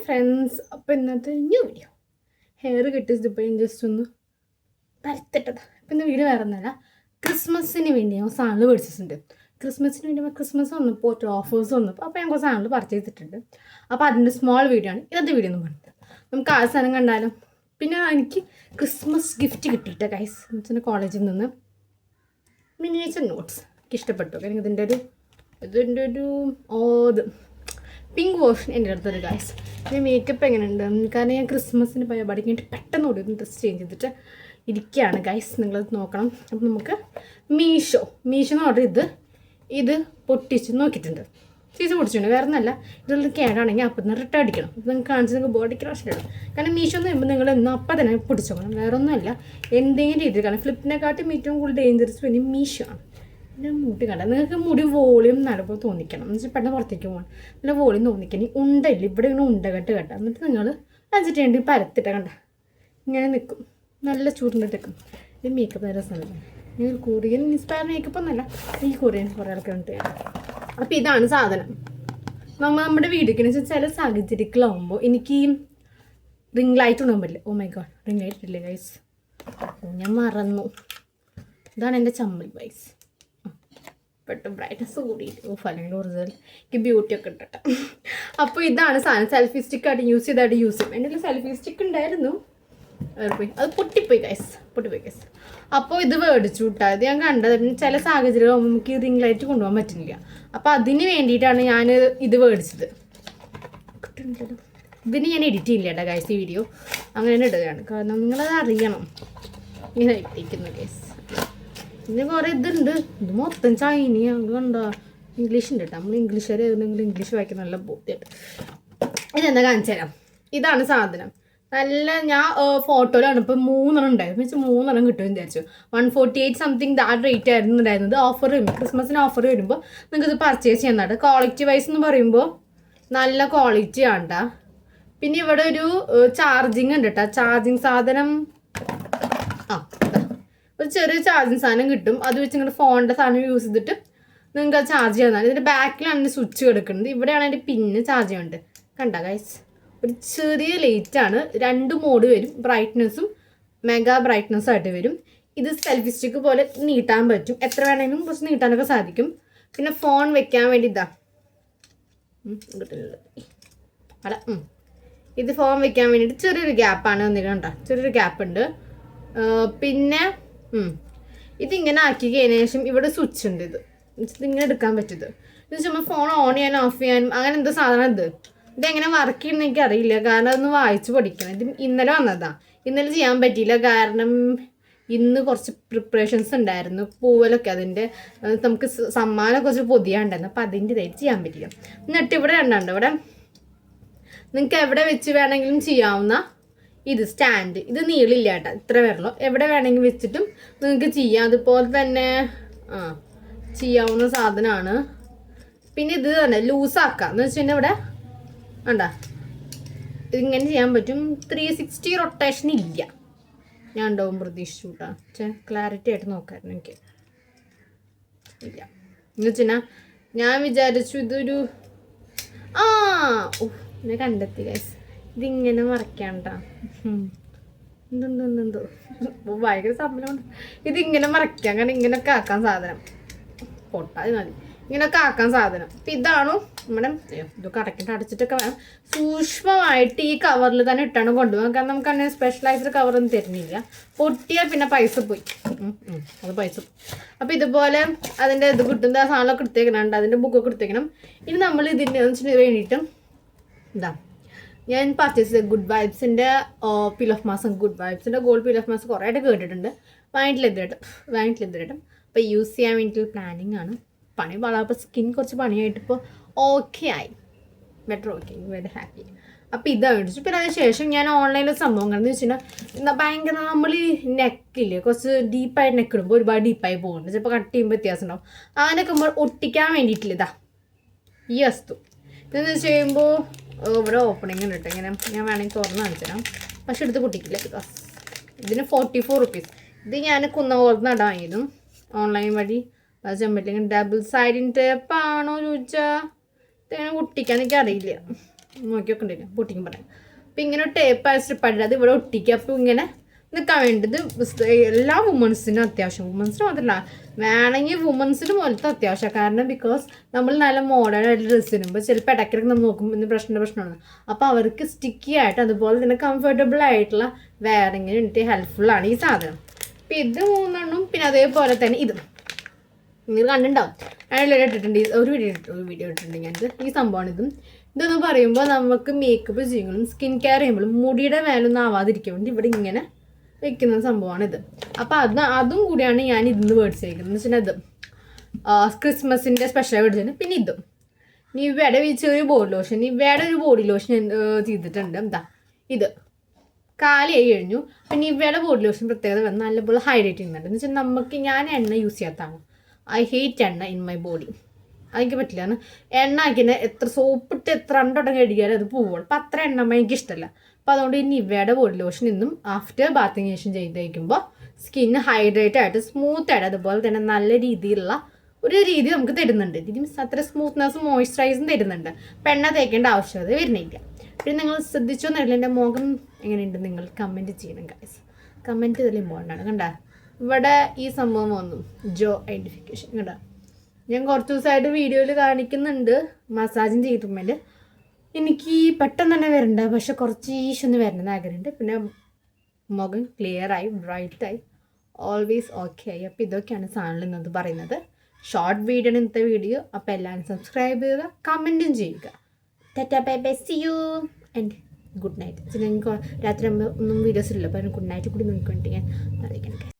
Friends, അപ്പോൾ ഇന്നത്തെ new video hair കെട്ടിച്ചിപ്പോൾ ഞാൻ ജസ്റ്റ് ഒന്ന് പരത്തിട്ടത്. അപ്പോൾ ഇന്ന് വീഡിയോ വേറെ ഒന്നുമല്ല, ക്രിസ്മസിന് വേണ്ടി ഞാൻ സാധനങ്ങൾ മേടിച്ചിട്ടുണ്ട്. ക്രിസ്മസിന് വേണ്ടി ക്രിസ്മസ് വന്നപ്പോൾ ഓഫേഴ്സ് വന്നപ്പോൾ അപ്പോൾ ഞാൻ കുറച്ച് സാധനങ്ങൾ പർച്ചേസ് ചെയ്തിട്ടുണ്ട്. അപ്പോൾ അതിൻ്റെ സ്മോൾ വീഡിയോ ആണ് ഇന്നത്തെ വീഡിയോ എന്ന് പറഞ്ഞത്. നമുക്ക് ആ സാധനം കണ്ടാലും. പിന്നെ എനിക്ക് ക്രിസ്മസ് ഗിഫ്റ്റ് കിട്ടിയിട്ട് ഗൈസ് എൻ്റെ കോളേജിൽ നിന്ന് മിനിയേച്ചർ നോട്ട്സ് എനിക്ക് ഇഷ്ടപ്പെട്ടു. എനിക്ക് ഇതിൻ്റെ ഒരു പിങ്ക് വേർഷൻ എൻ്റെ അടുത്തൊരു ഗൈസ്. പിന്നെ മേക്കപ്പ് എങ്ങനെയുണ്ട്, കാരണം ഞാൻ ക്രിസ്മസിന് പോയ പരിപാടിക്ക് വേണ്ടി പെട്ടെന്ന് ഓടി ഒന്ന് ഡ്രസ്സ് ചേഞ്ച് ചെയ്തിട്ട് ഇരിക്കുകയാണ് ഗൈസ്. നിങ്ങളത് നോക്കണം. അപ്പം നമുക്ക് മീഷോ ഓർഡർ ചെയ്ത് ഇത് പൊട്ടിച്ച് നോക്കിയിട്ടുണ്ട്. സീസ് പൊട്ടിച്ചിട്ടുണ്ട്. വേറെ ഒന്നല്ല, ഇതുള്ള കേടാണെങ്കിൽ അപ്പം തന്നെ റിട്ടേൺ അടിക്കണം. അപ്പം നിങ്ങൾക്ക് കാണിച്ച് നിങ്ങൾക്ക് ബോഡിക്ക് റോഷനിടണം. കാരണം മീഷോ എന്ന് പറയുമ്പോൾ നിങ്ങൾ എന്നും അപ്പം തന്നെ പൊട്ടിച്ചോക്കണം. വേറെ ഒന്നുമല്ല, എന്തെങ്കിലും രീതിയിൽ. കാരണം ഫ്ലിപ്പിനെക്കാട്ടും ഏറ്റവും കൂടുതൽ ഡേഞ്ചറസ് പിന്നെ മീഷോ ആണ്. എൻ്റെ മുടി കണ്ട നിങ്ങൾക്ക് മുടി വോളിയം നടപ്പോൾ തോന്നിക്കണം എന്ന് വെച്ചാൽ പെട്ടെന്ന് പുറത്തേക്ക് പോകണം. നല്ല വോളിയം തോന്നിക്കണം. ഉണ്ടയില്ല ഇവിടെ ഇങ്ങനെ ഉണ്ടകെട്ട് കെട്ടാം. എന്നിട്ട് നിങ്ങൾ അഞ്ചിട്ട് വേണ്ടി പരത്തിട്ട കണ്ട ഇങ്ങനെ നിൽക്കും, നല്ല ചൂടിൻ്റെ നിൽക്കും. ഇത് മേക്കപ്പ് നല്ല രസമല്ല. നിങ്ങൾ കൊറിയൻ ഇൻസ്പയർ മേക്കപ്പ് ഒന്നല്ല, ഈ കൊറിയൻ കുറേ ആൾക്കാരുണ്ട്. അപ്പോൾ ഇതാണ് സാധനം. നമ്മുടെ വീടിക്കെന്ന് വെച്ചാൽ ചില സാഹചര്യങ്ങളാകുമ്പോൾ എനിക്ക് ഈ റിംഗ് ലൈറ്റ് കൊണ്ടുപോകാൻ പറ്റില്ല. Oh my god, ring light ഇല്ലേ ഗൈസ്, ഞാൻ മറന്നു. ഇതാണ് എൻ്റെ ചമ്മൽ ഗൈസ്. പെട്ടെന്ന് ബ്രൈറ്റ്നസ് കൂടിയിട്ട് അല്ലെങ്കിൽ ഒറിജിനൽ എനിക്ക് ബ്യൂട്ടി ഒക്കെ ഇട്ടിട്ട്. അപ്പോൾ ഇതാണ് സാധനം. സെൽഫി സ്റ്റിക്കായിട്ട് യൂസ് ചെയ്യും. എൻ്റെ ഒരു സെൽഫി സ്റ്റിക്ക് ഉണ്ടായിരുന്നു, അത് പൊട്ടിപ്പോയി ഗൈസ്. അപ്പോൾ ഇത് മേടിച്ചു വിട്ടാൽ ഇത് ഞാൻ കണ്ടത്. പിന്നെ ചില സാഹചര്യം നമുക്ക് റിംഗ് ലൈറ്റ് കൊണ്ടുപോകാൻ പറ്റില്ല. അപ്പോൾ അതിന് വേണ്ടിയിട്ടാണ് ഞാൻ ഇത് മേടിച്ചത്. ഇതിന് ഞാൻ എഡിറ്റ് ചെയ്യില്ല കേട്ടോ ഗൈസ്. ഈ വീഡിയോ അങ്ങനെ ഇടുകയാണ്, കാരണം നിങ്ങളത് അറിയണം. ഇങ്ങനെ ഇട്ടിരിക്കുന്നു ഗൈസ്. പിന്നെ കുറേ ഇതുണ്ട്. ഇത് മൊത്തം ചൈനയാണ് കണ്ടോ. ഇംഗ്ലീഷ് ഉണ്ട് കേട്ടോ. നമ്മൾ ഇംഗ്ലീഷുകാർ ആയിരുന്നെങ്കിൽ ഇംഗ്ലീഷ് വായിക്കാൻ നല്ല ബോധ്യമായിട്ട്. ഇതെന്താ കാണിച്ചു തരാം. ഇതാണ് സാധനം. നല്ല ഞാൻ ഫോട്ടോയിലാണ് ഇപ്പോൾ 3 ഉണ്ടായിരുന്നു. വെച്ചാൽ 3 കിട്ടുമെന്ന് വിചാരിച്ചു. 148 സംതിങ് ദാറ്റ് റേറ്റ് ആയിരുന്നു ഉണ്ടായിരുന്നത്. ഓഫർ വരും, ക്രിസ്മസിന് ഓഫർ വരുമ്പോൾ നിങ്ങൾക്ക് ഇത് പർച്ചേസ് ചെയ്യുന്നുണ്ട്. ക്വാളിറ്റി വൈസ് എന്ന് പറയുമ്പോൾ നല്ല ക്വാളിറ്റി ആണ്. പിന്നെ ഇവിടെ ഒരു ചാർജിങ് ഉണ്ട് കേട്ടോ. ചാർജിങ് സാധനം ഒരു ചെറിയ ചാർജിങ് സാധനം കിട്ടും. അത് വെച്ച് നിങ്ങളുടെ ഫോണിൻ്റെ സാധനം യൂസ് ചെയ്തിട്ട് നിങ്ങൾക്ക് അത് ചാർജ് ചെയ്യാവുന്നതാണ്. ഇതിൻ്റെ ബാക്കിലാണ് ഇതിൻ്റെ സ്വിച്ച് കിടക്കുന്നത്. ഇവിടെയാണ് അതിൻ്റെ പിന്ന് ചാർജ് ചെയ്യുന്നുണ്ട്. കണ്ട ഗൈസ്, ഒരു ചെറിയ ലൈറ്റാണ്. 2 മോഡ് വരും, ബ്രൈറ്റ്നസ്സും മെഗാ ബ്രൈറ്റ്നസ്സും ആയിട്ട് വരും. ഇത് സെൽഫി സ്റ്റിക്ക് പോലെ നീട്ടാൻ പറ്റും. എത്ര വേണമെങ്കിലും കുറച്ച് നീട്ടാനൊക്കെ സാധിക്കും. പിന്നെ ഫോൺ വെക്കാൻ വേണ്ടി ഇത് ഫോൺ വെക്കാൻ വേണ്ടിയിട്ട് ചെറിയൊരു ഗ്യാപ്പാണ് വന്നിട്ടുണ്ട് കേട്ടോ. ചെറിയൊരു ഗ്യാപ്പ് ഉണ്ട്. പിന്നെ ഇതിങ്ങനെ ആക്കി കഴിഞ്ഞ ശേഷം ഇവിടെ സ്വിച്ച് ഉണ്ട്. ഇതിങ്ങനെ എടുക്കാൻ പറ്റുന്നത്. ഇത് ചുമ്മാ ഫോൺ ഓൺ ചെയ്യാനും ഓഫ് ചെയ്യാനും അങ്ങനെ എന്തോ സാധനം. ഇതെങ്ങനെ വർക്ക് ചെയ്യുന്ന എനിക്ക് അറിയില്ല, കാരണം അതൊന്ന് വായിച്ച് പഠിക്കണം. ഇത് ഇന്നലെ വന്നതാണ്. ഇന്നലെ ചെയ്യാൻ പറ്റിയില്ല, കാരണം ഇന്ന് കുറച്ച് പ്രിപ്പറേഷൻസ് ഉണ്ടായിരുന്നു. പൂവലൊക്കെ അതിൻ്റെ നമുക്ക് സമ്മാനം കുറച്ച് പൊതിയാണ്ടായിരുന്നു. അപ്പോൾ അതിൻ്റെ ഇതായിട്ട് ചെയ്യാൻ പറ്റില്ല. എന്നിട്ട് ഇവിടെ രണ്ടുണ്ട്. ഇവിടെ നിങ്ങൾക്ക് എവിടെ വെച്ച് വേണമെങ്കിലും ചെയ്യാവുന്ന ഇത് സ്റ്റാൻഡ്. ഇത് നീളില്ല കേട്ടോ, ഇത്ര വരണോ. എവിടെ വേണമെങ്കിലും വെച്ചിട്ടും നിങ്ങൾക്ക് ചെയ്യാം. അതുപോലെ തന്നെ ചെയ്യാവുന്ന സാധനമാണ്. പിന്നെ ഇത് തന്നെ ലൂസാക്കാം എന്ന് വെച്ചിട്ടുണ്ടെങ്കിൽ ഇവിടെ വേണ്ട ഇതിങ്ങനെ ചെയ്യാൻ പറ്റും. 360 റൊട്ടേഷൻ ഇല്ല. ഞാൻ ഉണ്ടാവും പ്രതീക്ഷിച്ചു കേട്ടോ. ക്ലാരിറ്റി ആയിട്ട് നോക്കായിരുന്നു എനിക്ക്. ഇല്ല എന്ന് വെച്ചാൽ ഞാൻ വിചാരിച്ചു ഇതൊരു എന്നെ കണ്ടെത്തി ഗൈസ്. ഇതിങ്ങനെ മറക്കാണ്ടാ. എന്തോ ഭയങ്കര സമയമുണ്ട്. ഇതിങ്ങനെ മറക്കാം, കാരണം ഇങ്ങനെയൊക്കെ ആക്കാൻ സാധനം പൊട്ടാതി മതി. ഇങ്ങനെയൊക്കെ ആക്കാൻ സാധനം. അപ്പം ഇതാണോ നമ്മുടെ ഇതൊക്കെ അടച്ചിട്ടൊക്കെ വേണം. സൂക്ഷ്മമായിട്ട് ഈ കവറിൽ തന്നെ ഇട്ടാണ് കൊണ്ടുപോകാം, കാരണം നമുക്ക് അങ്ങനെ സ്പെഷ്യലൈസ്ഡ് കവറൊന്നും തരുന്നില്ല. പൊട്ടിയാൽ പിന്നെ പൈസ പോയി, അത് പൈസ പോയി. അപ്പോൾ ഇതുപോലെ അതിൻ്റെ ഇത് കിട്ടുന്ന ആ സാധനമൊക്കെ എടുത്തേക്കണുണ്ട്, അതിൻ്റെ ബുക്കൊക്കെ എടുത്തേക്കണം. ഇനി നമ്മൾ ഇതിൻ്റെ വേണ്ടിയിട്ട് ഞാൻ പർച്ചേസ് ചെയ്ത ഗുഡ് വൈബ്സിൻ്റെ പീൽ ഓഫ് മാസ്ക്. ഗുഡ് വൈബ്സിൻ്റെ ഗോൾഡ് പീൽ ഓഫ് മാസ്ക് കുറേ ആയിട്ട് കേട്ടിട്ടുണ്ട്. വാങ്ങിയിട്ടില്ല. അപ്പോൾ യൂസ് ചെയ്യാൻ വേണ്ടിയിട്ടുള്ള പ്ലാനിങ് ആണ്. പണി വളർപ്പോൾ സ്കിൻ കുറച്ച് പണിയായിട്ട് ഇപ്പോൾ ഓക്കെ ആയി, ബെറ്റർ. Okay, very happy. അപ്പോൾ ഇതാണ് മേടിച്ചു. പിന്നെ അതിന് ശേഷം ഞാൻ ഓൺലൈനിൽ സംഭവം കണ്ടെന്ന് വെച്ചിട്ടുണ്ടെങ്കിൽ ഭയങ്കര നമ്മൾ ഈ നെക്കില്ലേ കുറച്ച് ഡീപ്പായിട്ട് നെക്ക് ഇടുമ്പോൾ ഒരുപാട് ഡീപ്പായി പോകുന്നുണ്ട്. ചിലപ്പോൾ കട്ട് ചെയ്യുമ്പോൾ വ്യത്യാസം ഉണ്ടാവും. അങ്ങനെയൊക്കെ നമ്മൾ ഒട്ടിക്കാൻ വേണ്ടിയിട്ടില്ല ഈ വസ്തു. ഇതെന്ന് വെച്ച് കഴിയുമ്പോൾ ഇവിടെ ഓപ്പണിങ് ഉണ്ട് കേട്ടോ. ഇങ്ങനെ ഞാൻ വേണമെങ്കിൽ തുറന്ന് കാണിച്ചു തരാം, പക്ഷെ എടുത്ത് പൊട്ടിക്കില്ല. ബിക്കോസ് ഇതിന് 44 റുപ്പീസ്. ഇത് ഞാൻ കുന്നകോളത്ത് വാങ്ങിയതും ഓൺലൈൻ വഴി. ചെമ്പറ്റിങ്ങനെ ഡബിൾ സൈഡിൻ ടേപ്പാണോ ചോദിച്ചാൽ ഇതെങ്ങനെ ഒട്ടിക്കാൻ എനിക്കറിയില്ല. നോക്കിയൊക്കെ ഉണ്ടായിരുന്നു പൊട്ടിക്കും പറയാം. അപ്പം ഇങ്ങനെ ടേപ്പ് സ്ട്രിപ്പായിട്ട് അത് ഇവിടെ ഒട്ടിക്കുക. അപ്പോൾ ഇങ്ങനെ നിൽക്കാൻ വേണ്ടത് എല്ലാ വുമൻസിനും അത്യാവശ്യം, വുമൻസിന് മാത്രമല്ല വേണമെങ്കിൽ വുമൻസിന് പോലത്തെ അത്യാവശ്യം. കാരണം ബിക്കോസ് നമ്മൾ നല്ല മോഡേൺ ആയിട്ട് ഡ്രസ്സ് ഇടുമ്പോൾ ചിലപ്പോൾ ഇടയ്ക്കിടയ്ക്ക് നമ്മൾ നോക്കുമ്പോൾ ഇന്ന് പ്രശ്നമാണ്. അപ്പോൾ അവർക്ക് സ്റ്റിക്കി ആയിട്ട് അതുപോലെ തന്നെ കംഫർട്ടബിൾ ആയിട്ടുള്ള വെയറിങ്ങിന് വേണ്ടിയിട്ട് ഹെൽപ്ഫുള്ളാണ് ഈ സാധനം. അപ്പം ഇത് 3 പിന്നെ അതേപോലെ തന്നെ ഇത് നിങ്ങൾ കണ്ടിട്ടുണ്ടാവും. അതിലൊരു ഇട്ടിട്ടുണ്ട്, ഒരു വീഡിയോ ഇട്ടിട്ടുണ്ട് ഞാനിത്. ഈ സംഭവമാണ് ഇതെന്ന് പറയുമ്പോൾ നമുക്ക് മേക്കപ്പ് ചെയ്യുമ്പോഴും സ്കിൻ കെയർ ചെയ്യുമ്പോഴും മുടിയുടെ മേലൊന്നും ആവാതിരിക്കാൻ വേണ്ടി ഇവിടെ ഇങ്ങനെ വെക്കുന്ന സംഭവമാണിത്. അപ്പോൾ അതും കൂടിയാണ് ഞാൻ ഇതിന്ന് മേടിച്ചേക്കുന്നത്. എന്ന് വെച്ചിട്ടുണ്ടെങ്കിൽ ക്രിസ്മസിൻ്റെ സ്പെഷ്യൽ മേടിച്ചത്. പിന്നെ നിവ്യയുടെ ചെറിയ ബോഡി ലോഷൻ, നിവ്യയുടെ ഒരു ബോഡി ലോഷൻ ചെയ്തിട്ടുണ്ട്. എന്താ ഇത് കാലിയായി കഴിഞ്ഞു. പിന്നെ നിവ്യയുടെ ബോഡി ലോഷൻ പ്രത്യേകത വന്ന് നല്ലപോലെ ഹൈഡ്രേറ്റ് ചെയ്യുന്നുണ്ട്. എന്ന് വെച്ചാൽ ഞാൻ എണ്ണ യൂസ് ചെയ്യാത്തതാണ്. ഐ ഹേറ്റ് എണ്ണ ഇൻ മൈ ബോഡി. എനിക്ക് പറ്റില്ല. എണ്ണ ആക്കിനെ എത്ര സോപ്പിട്ട് എത്ര 2 വട്ടം കഴുകിയാലും അത് പോവുള്ളൂ. അപ്പം അത്ര എണ്ണ എനിക്ക് ഇഷ്ടമല്ല. അപ്പോൾ അതുകൊണ്ട് ഈ നിവ്യയുടെ ബോഡി ലോഷൻ ഇന്നും ആഫ്റ്റർ ബാത്തിങ് ശേഷം ചെയ്ത് കഴിക്കുമ്പോൾ സ്കിന്ന് ഹൈഡ്രേറ്റ് ആയിട്ട് സ്മൂത്ത് ആയിട്ട് അതുപോലെ തന്നെ നല്ല രീതിയിലുള്ള ഒരു രീതി നമുക്ക് തരുന്നുണ്ട്. രീതി മീൻസ് അത്ര സ്മൂത്ത്നെസ്സും മോയ്സ്ചറൈസും തരുന്നുണ്ട്. അപ്പം എണ്ണ തേക്കേണ്ട ആവശ്യകത വരുന്നില്ല. പിന്നെ നിങ്ങൾ ശ്രദ്ധിച്ചോന്നറിയില്ല എൻ്റെ മുഖം എങ്ങനെയുണ്ട് നിങ്ങൾ കമൻറ്റ് ചെയ്യണം ഗൈസ്. കമൻറ്റ് ഇതിൽ ഇമ്പോർട്ടൻ്റ് ആണ്. കണ്ട ഇവിടെ ഈ സംഭവം വന്നു ജോ ഐഡൻറ്റിഫിക്കേഷൻ. കണ്ട ഞാൻ കുറച്ച് ദിവസമായിട്ട് വീഡിയോയിൽ കാണിക്കുന്നുണ്ട് മസാജിങ് ട്രീറ്റ്മെൻറ്റ്. എനിക്ക് പെട്ടെന്ന് തന്നെ വരണ്ട, പക്ഷെ കുറച്ച് ഈശൊന്ന് വരണമെന്ന് ആഗ്രഹമുണ്ട്. പിന്നെ മുഖം ക്ലിയറായി ബ്രൈറ്റായി ഓൾവേസ് ഓക്കെ ആയി. അപ്പോൾ ഇതൊക്കെയാണ് ചാനലിൽ നിന്നത് പറയുന്നത്. ഷോർട്ട് വീഡിയോ ആണ് ഇന്നത്തെ വീഡിയോ. അപ്പോൾ എല്ലാവരും സബ്സ്ക്രൈബ് ചെയ്യുക, കമൻറ്റും ചെയ്യുക. Tata bye bye, see you and good night. ഞങ്ങൾക്ക് രാത്രി ഒന്നും വീഡിയോസ് ഇല്ല, അപ്പോൾ ഗുഡ് നൈറ്റ് കൂടി നോക്കിക്കൊണ്ടിരിക്കാൻ അറിയിക്കണം.